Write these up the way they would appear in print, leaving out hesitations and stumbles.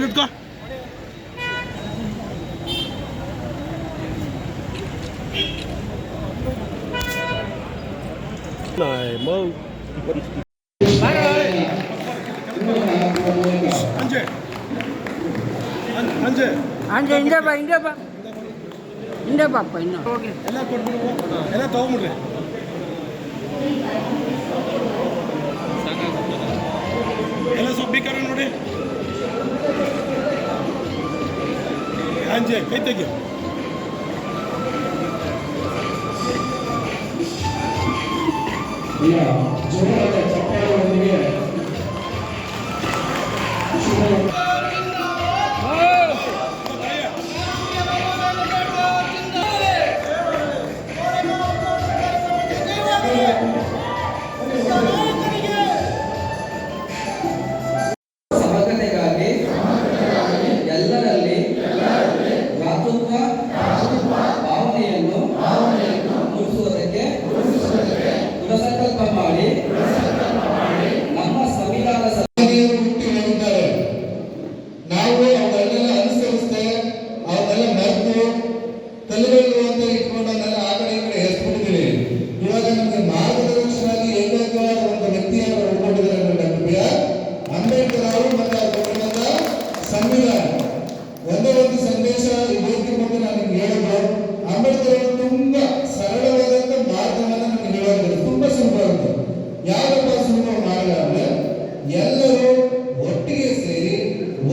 ಇಟ್ಕೋ. ಅಂಜೆ ಹಿಂದೆ ಬಾ ಹಿಂದೆ ಬಾಪ್ಪ ಇನ್ನು ಎಲ್ಲ ಕೊಟ್ಬಿಡು, ಎಲ್ಲ ತೊಗೊಂಬಿಡ್ರಿ. ಎಲ್ಲ ಸ್ವಲ್ಪ ಬೇಕಾರೆ ನೋಡಿ. ಅಂಜೆ ಕೈ ತೆಗಿ. ಸಮಗ್ರತೆಗಾಗಿ ಎಲ್ಲರಲ್ಲಿ ಭ್ರಾತೃತ್ವ ಭಾವನೆಯನ್ನು ಮೂಡಿಸುವುದಕ್ಕೆ ದೃಢಸಂಕಲ್ಪ ಮಾಡಿ ನಮ್ಮ ಸಂವಿಧಾನ ನಾವು ಅವನ್ನೆಲ್ಲ ಅನುಸರಿಸ್ತೇವೆ, ಅವನ್ನೆಲ್ಲ ಮರೆತು ತಲೆಗಳು ಅಂತ ಇಟ್ಕೊಂಡು ಅದನ್ನೆಲ್ಲ ಆ ಕಡೆ ಈ ಕಡೆ ಹೆಸ್ಬಿಟ್ಟಿದ್ದೀವಿ. ಇವಾಗ ನಮಗೆ ಮಾರ್ಗದರ್ಶನಾಗಿ ಏಕೈಕವಾದ ಒಂದು ವ್ಯಕ್ತಿಯನ್ನು ಉಳ್ಕೊಂಡಿದ್ದಾರೆ ಡಾಕ್ಟರ್ ಬಿ ಆರ್ ಅಂಬೇಡ್ಕರ್ ಅವರು. ಮತ್ತೆ ಅವರ ಸಂವಿಧಾನ ಒಂದೇ ಒಂದು ಸಂದೇಶ ಈ ವೇದಿಕೆ ಬಗ್ಗೆ ನಾನು ನಿಮ್ಗೆ ಹೇಳಿದ್ರು. ಅಂಬೇಡ್ಕರ್ ಅವರು ತುಂಬಾ ಸರಳವಾದಂತ ಮಾರ್ಗವನ್ನು ನಮಗೆ ಹೇಳೋದು ತುಂಬಾ ಸುಲಭವಾಗುತ್ತೆ. ಯಾರಪ್ಪ ಸುಲಭ ಮಾರ್ಗ ಅಂದ್ರೆ ಎಲ್ಲರೂ ಒಟ್ಟಿಗೆ ಸೇರಿ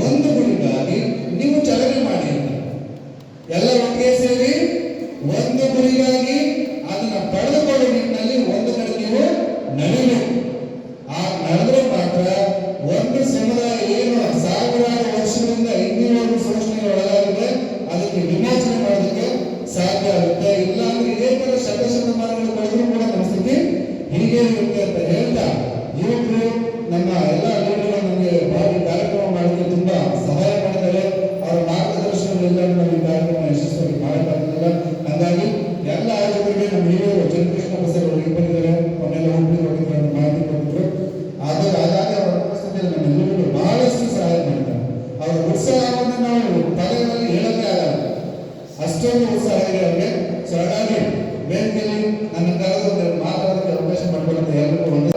ಒಂದು ಗುರಿಗಾಗಿ ನೀವು ಚಲನೆ ಮಾಡಿ ಅಂತ. ಎಲ್ಲ ಒಟ್ಟಿಗೆ ಸೇರಿ ಒಂದು ಗುರಿಗಾಗಿ ಅದನ್ನ ಪಡೆದುಕೊಳ್ಳುವ ನಿಟ್ಟಿನಲ್ಲಿ ಒಂದು ಕಡೆ ನೀವು ನಡೆಯಬೇಕು. ಆ ನಡೆದ್ರೆ ಮಾತ್ರ ಒಂದು ಸಮುದಾಯ ಏನು ಸಾವಿರಾರು ವರ್ಷದಿಂದ ಇನ್ನೂರು ಶೋಷಣೆಗೆ ಒಳಗಾಗಿದೆ ಅದಕ್ಕೆ ವಿಮೋಚನೆ ಮಾಡೋದಕ್ಕೆ ಸಾಧ್ಯ ಆಗುತ್ತೆ. ಇಲ್ಲ ಅಂದ್ರೆ ಇದೇ ತರ ಶತಮಾನಗಳು ಕಳೆದ್ರೂ ಕೂಡ ನಮ್ಮ ಸ್ಥಿತಿ ಹೀಗೆ ಇರುತ್ತೆ ಅಂತ ಹೇಳ್ತಾ ಯುವಕರು ನಮ್ಮ ಎಲ್ಲ ಲೀಡರ್ಗಳು ನಮಗೆ ಭಾರಿ ಕಾರ್ಯಕ್ರಮ ಮಾಡೋಕ್ಕೆ ತುಂಬಾ ಸಹಾಯ ಮಾಡಿದ್ದಾರೆ. ಅವರ ಮಾರ್ಗದರ್ಶನದಿಂದ ನಾವು ಈ ಕಾರ್ಯಕ್ರಮ ಯಶಸ್ವಿಯಾಗಿ ಮಾಡಕ್ಕಾಗಲಿಲ್ಲ. ಹಾಗಾಗಿ ಎಲ್ಲ ಆಯೋಜಕರಿಗೆ ನಮ್ಮ ಹಿರಿಯರು ಚಂದ್ರಕೃಷ್ಣ ಬಸರ್ ಅವರು ಬಂದಿದ್ದಾರೆ, ಅವನ್ನೆಲ್ಲ ಹೋಗಿದ್ದಾರೆ, ಮಾಹಿತಿ ಕೊಟ್ಟಿದ್ರು. ಅದಾಗಿ ಅವರ ಉಪಸ್ಥಿತಿಯಲ್ಲಿ ನಮ್ಮೆಲ್ಲರಿಗೂ ಬಹಳಷ್ಟು ಸಹಾಯ ಮಾಡಿದ್ದಾರೆ. ಅವರ ಉತ್ಸಾಹವನ್ನು ನಾವು ತಲೆಗಳಲ್ಲಿ ಹೇಳಕ್ಕೆ ಆಗಲ್ಲ, ಅಷ್ಟೊಂದು ಉತ್ಸಾಹ ಇದೆ ಅವರಿಗೆ. ಸೊ ಹಾಗಾಗಿ ವೇದಿಕೆಯಲ್ಲಿ ನನ್ನ